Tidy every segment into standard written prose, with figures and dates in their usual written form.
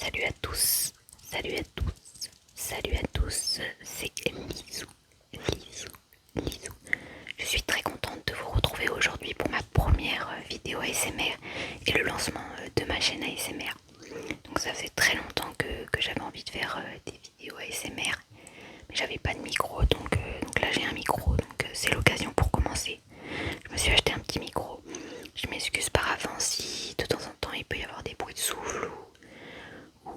Salut à tous, salut à tous, salut à tous, c'est Lisou, Lisou, Lisou. Je suis très contente de vous retrouver aujourd'hui pour ma première vidéo ASMR et le lancement de ma chaîne ASMR. Donc ça faisait très longtemps que j'avais envie de faire des vidéos ASMR, mais j'avais pas de micro, donc là j'ai un micro, donc c'est l'occasion pour commencer. Je me suis acheté un petit micro. Je m'excuse par avance si de temps en temps il peut y avoir des bruits de souffle ou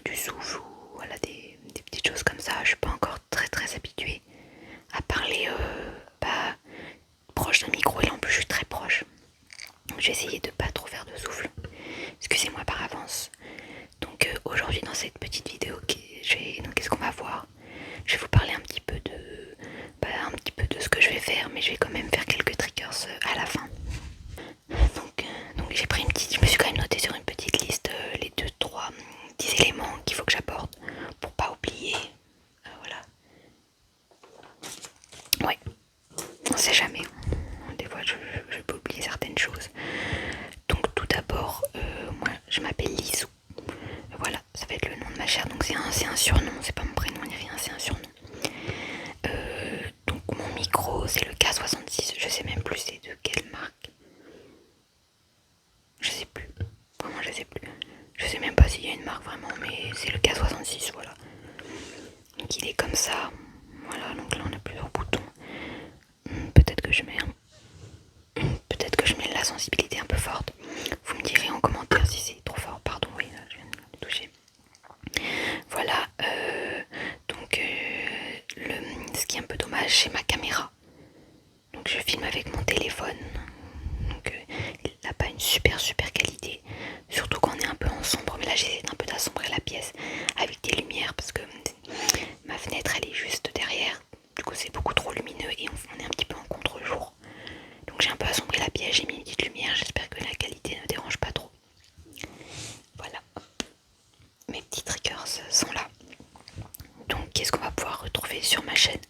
du souffle ou voilà, des petites choses comme ça. Je suis pas encore très habituée à parler proche d'un micro et en plus je suis très proche. J'ai essayé de pas trop faire de souffle. Excusez-moi par avance. Donc aujourd'hui dans cette petite vidéo, qu'est-ce qu'on va voir? Je vais vous parler un petit peu de ce que je vais faire, mais je vais quand même faire quelques triggers à la fin. Donc j'ai pris je me suis quand même noté sur une petite liste les 10 éléments qu'il faut que j'aborde pour pas oublier. Voilà. Ouais, on sait jamais. Des fois je peux oublier certaines choses. Donc tout d'abord, moi je m'appelle Lisou. Voilà, ça va être le nom de ma chair. Donc c'est un surnom, c'est pas mon prénom ni rien, c'est un surnom. Donc mon micro c'est le K66, je sais même plus c'est de quelle marque. Je sais plus. Vraiment je sais plus. Je sais même pas s'il y a une marque vraiment, mais c'est le K66, voilà. Donc il est comme ça. Voilà, donc là on a plusieurs boutons. Peut-être que je mets la sensibilité un peu forte. Vous me direz en commentaire si c'est trop fort. Pardon, oui, là, je viens de me toucher. Voilà, ce qui est un peu dommage, c'est ma caméra. Donc je filme avec mon téléphone. Donc il n'a pas une super qualité. Surtout quand on est un peu en sombre. Mais là j'essaie un peu d'assombrer la pièce avec des lumières parce que ma fenêtre elle est juste derrière. Du coup c'est beaucoup trop lumineux et on est un petit peu en contre-jour. Donc j'ai un peu assombré la pièce, j'ai mis une petite lumière. J'espère que la qualité ne dérange pas trop. Voilà. Mes petits triggers sont là. Donc qu'est-ce qu'on va pouvoir retrouver sur ma chaîne?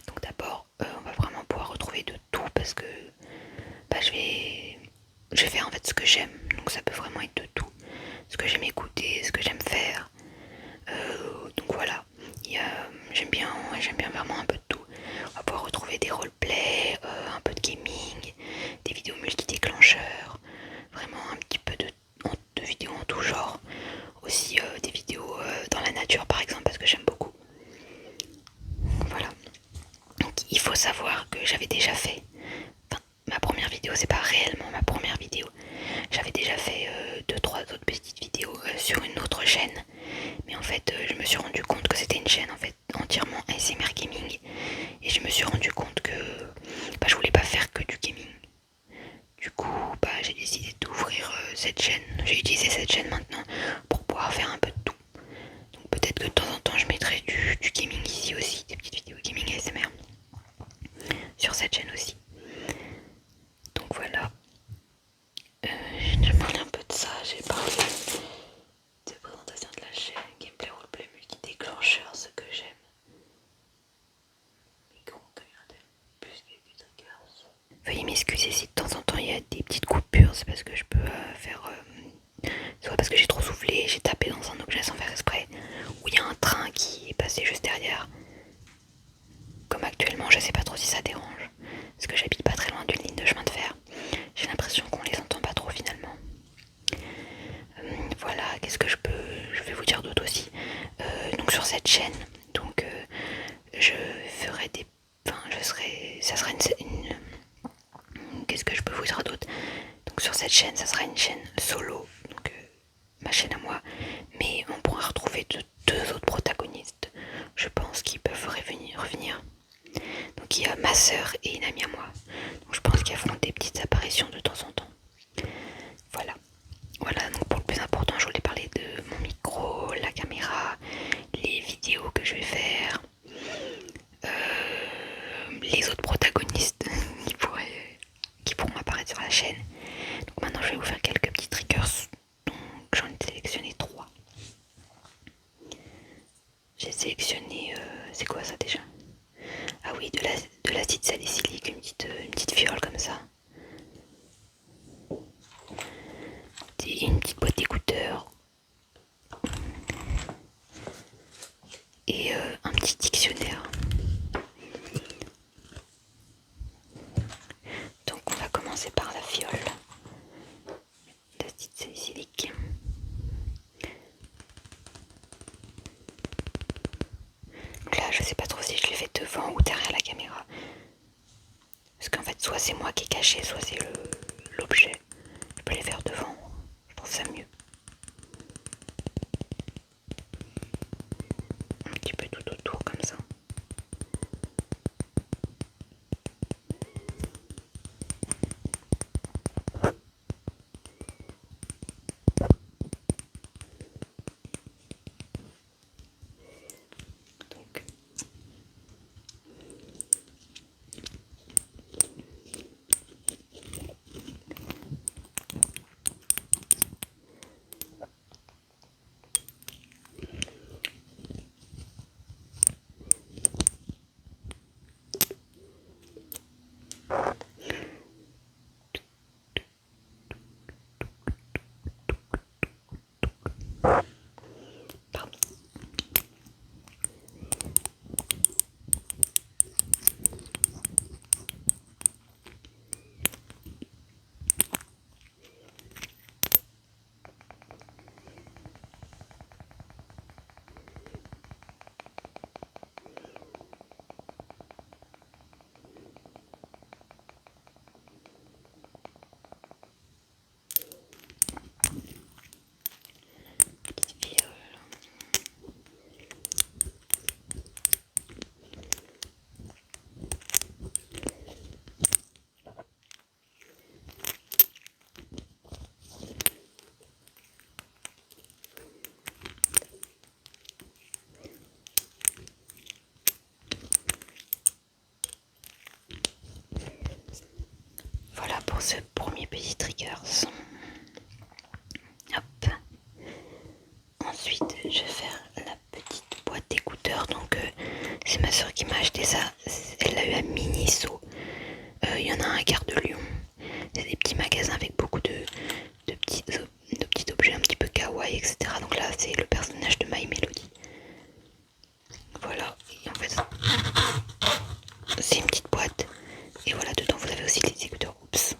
Donc d'abord on va vraiment pouvoir retrouver de tout parce que je vais faire en fait ce que j'aime. Donc ça peut vraiment être de tout. Ce que j'aime écouter, ce que j'aime faire. Donc voilà. J'aime bien vraiment un peu de tout. On va pouvoir retrouver des roleplays, un peu de gaming, des vidéos multi-déclencheurs, vraiment un petit peu de vidéos en tout genre. Aussi des vidéos dans la nature par exemple parce que j'aime beaucoup. Voilà. Donc il faut savoir que j'avais déjà fait, enfin ma première vidéo, c'est pas réellement ma première vidéo. J'avais déjà fait 2-3 autres petites vidéos sur une autre chaîne. Mais en fait je me suis rendu compte que c'était une chaîne en fait entièrement ASMR Gaming. Et je me suis rendu compte que je voulais pas faire que du gaming. Du coup j'ai décidé d'ouvrir cette chaîne. J'ai utilisé cette chaîne maintenant pour pouvoir faire un peu de tout. Donc peut-être que de temps en temps je mettrai du gaming ici aussi, des petites vidéos gaming ASMR sur cette chaîne aussi. Donc voilà. Je parle un peu de ça, j'ai parlé de présentation de la chaîne, gameplay, roleplay, multi-déclencheur, ce que j'aime. Micro, caméra, plus quelques triggers. Veuillez m'excuser si de temps en temps il y a des petites coupures, c'est parce que je peux faire... soit parce que j'ai trop soufflé, j'ai tapé dans un objet sans faire exprès, ou il y a un train qui est passé juste derrière. Comme actuellement, je sais pas trop si ça dérange, parce que j'habite pas très loin d'une ligne de chemin de fer. J'ai l'impression qu'on les entend pas trop finalement. Voilà, qu'est-ce que je vais vous dire d'autre aussi. Donc sur cette chaîne, donc je ferai des, enfin je serai, ça sera qu'est-ce que je peux vous dire d'autre. Donc sur cette chaîne, ça sera une chaîne solo, donc ma chaîne à moi, mais on pourra retrouver deux autres protagonistes, je pense, qui peuvent revenir. Donc il y a ma soeur et une amie à moi. Donc je pense qu'elles feront des petites apparitions de temps en temps. Voilà. Voilà, donc pour le plus important, je voulais parler de mon micro, la caméra, les vidéos que je vais faire, les autres protagonistes qui pourront apparaître sur la chaîne. Donc maintenant, je vais vous faire quelques petits triggers. Donc j'en ai sélectionné 3. J'ai sélectionné, c'est quoi ça déjà? Ah oui, de l'acide salicylique, une petite fiole comme ça. Une petite boîte d'écouteurs. je sais pas trop si je les fais devant ou derrière la caméra. Parce qu'en fait, soit c'est moi qui est caché, soit c'est l'objet. Je peux les faire devant, je trouve ça mieux. Un petit peu tout autour comme ça. Donc, pardon. Petite fille, voilà pour ce premier petit trigger. Hop. Ensuite, je vais faire la petite boîte d'écouteurs. Donc, c'est ma soeur qui m'a acheté ça. Elle l'a eu à Miniso. Il y en a un à Gare de Lyon. C'est des petits magasins avec beaucoup de petits objets un petit peu kawaii, etc. Donc là, c'est le personnage de My Melody. Voilà. Et en fait, c'est une petite boîte. Et voilà, dedans, vous avez aussi les écouteurs. Oups.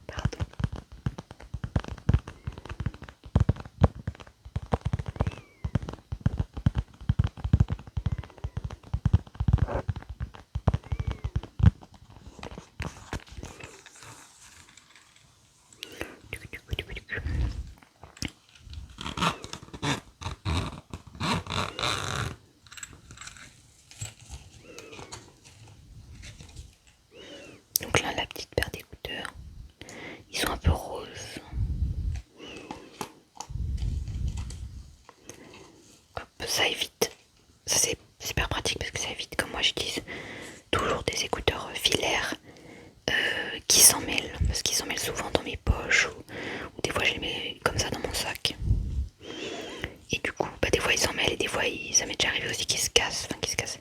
Pardon. Donc là, la petite paire d'écouteurs, ils sont un peu roses. Hop, ça évite. Ça c'est super pratique parce que ça évite, comme moi j'utilise toujours des écouteurs filaires qui s'en mêlent. Parce qu'ils s'en mêlent souvent dans mes poches ou des fois je les mets comme ça dans mon sac. Et du coup, bah, des fois ils s'en mêlent et des fois ça m'est déjà arrivé aussi qu'ils se cassent. Enfin, qu'ils se cassent.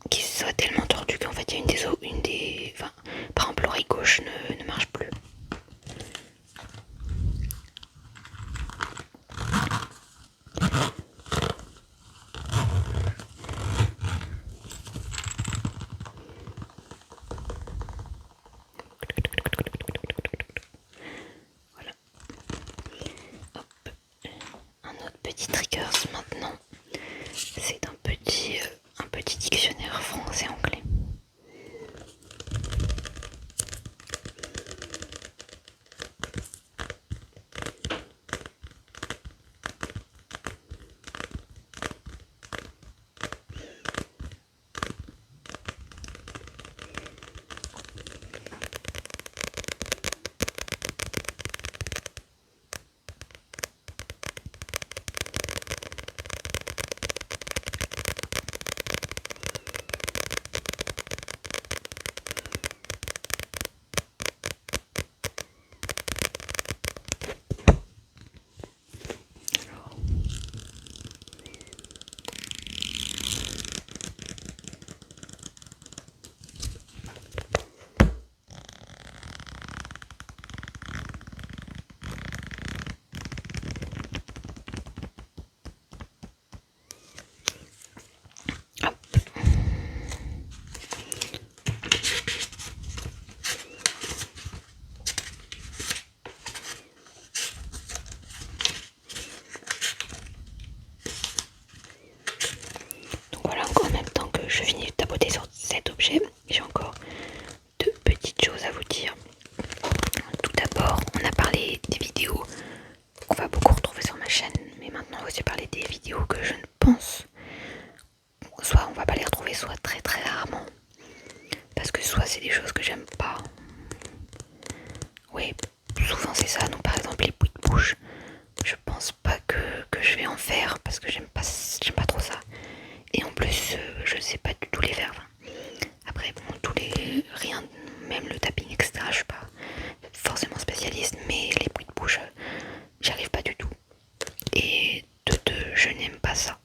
Qu'ils soient tellement tordus qu'en fait il y a une des. Enfin, par exemple, l'oreille gauche ne marche plus. Voilà. Hop. Un autre petit triggers maintenant. C'est un petit dictionnaire français-anglais. cet objet, j'ai encore deux petites choses à vous dire. Tout d'abord, on a parlé des vidéos qu'on va beaucoup retrouver sur ma chaîne, mais maintenant on va aussi parler des vidéos que je ne pense, soit on va pas les retrouver, soit très très rarement, parce que soit c'est des choses que j'aime pas, oui, souvent c'est ça. Donc par exemple les bruits de bouche, je pense pas que je vais en faire parce que j'aime pas trop ça. Et en plus, je sais pas du tout les faire. Après, bon, rien, même le tapping, etc. Je suis pas forcément spécialiste, mais les bruits de bouche, j'y arrive pas du tout. Et de deux, je n'aime pas ça.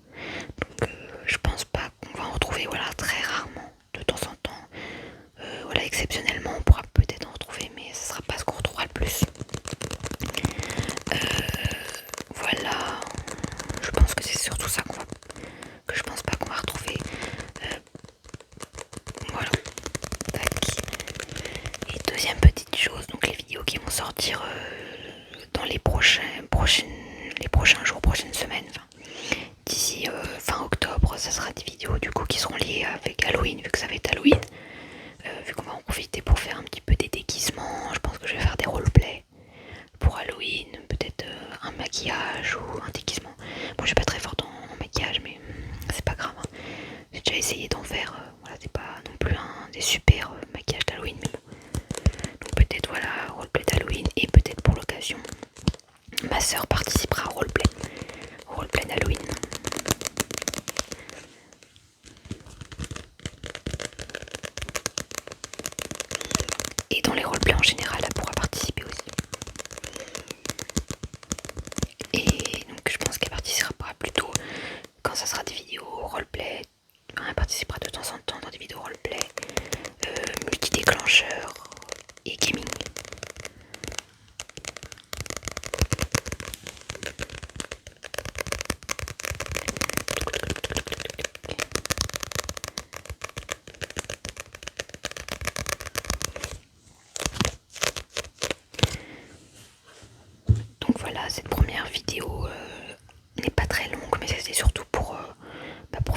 Donc, je pense pas qu'on va en retrouver, voilà, très rarement, de temps en temps. Voilà, exceptionnellement, on pourra peut-être en retrouver, mais ce sera pas ce qu'on retrouvera le plus. Voilà, je pense que c'est surtout ça que je pense pas qu'on va retrouver. Voilà. Tac. Et deuxième petite chose, donc les vidéos qui vont sortir dans les prochains jours, prochaines semaines, d'ici fin octobre, ça sera des vidéos du coup qui seront liées avec Halloween, vu que ça va être Halloween. Vu qu'on va en profiter pour faire un petit peu des déguisements, je pense que je vais faire des roleplays pour Halloween, peut-être un maquillage ou un déguisement. Bon, je suis pas très forte en maquillage, mais c'est pas grave, hein. J'ai déjà essayé d'en faire, voilà, c'est pas non plus un des super maquillages d'Halloween, mais bon. Donc peut-être, voilà, roleplay d'Halloween, et peut-être pour l'occasion, ma soeur participera au roleplay d'Halloween. Et dans les roleplays en général, elle pourra participer aussi. Et donc je pense qu'elle participera plutôt quand ça sera des vidéos roleplay. Elle participera de temps en temps dans des vidéos roleplay, multi-déclencheur et gaming. Donc voilà, cette première vidéo n'est pas très longue, mais c'était surtout pour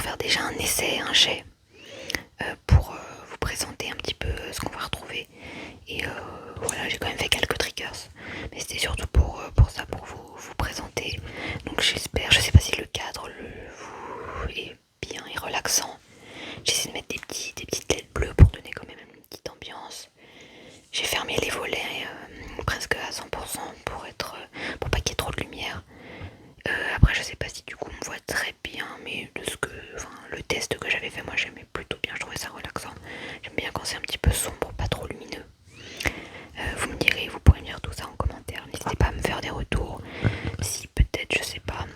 faire déjà un essai, un jet, pour vous présenter un petit peu ce qu'on va retrouver. Et voilà, j'ai quand même fait quelques triggers, mais c'était surtout pour ça, pour vous présenter. Donc j'espère, je sais pas si le cadre est bien et relaxant. J'essaie de mettre des petites LED bleues pour donner quand même une petite ambiance. J'ai fermé les volets presque à 100% pour pas qu'il y ait trop de lumière. Après je sais pas si du coup on me voit très bien, mais le test que j'avais fait, moi j'aimais plutôt bien, je trouvais ça relaxant. J'aime bien quand c'est un petit peu sombre, pas trop lumineux. Vous me direz, vous pourrez me dire tout ça en commentaire. N'hésitez pas à me faire des retours. Si peut-être, je sais pas,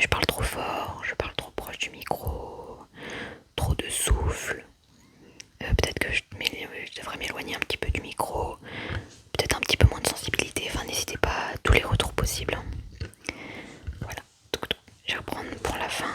je parle trop fort, je parle trop proche du micro, trop de souffle. Peut-être que je devrais m'éloigner un petit peu du micro. Peut-être un petit peu moins de sensibilité. Enfin, n'hésitez pas à tous les retours possibles. Voilà. Je vais reprendre pour la fin.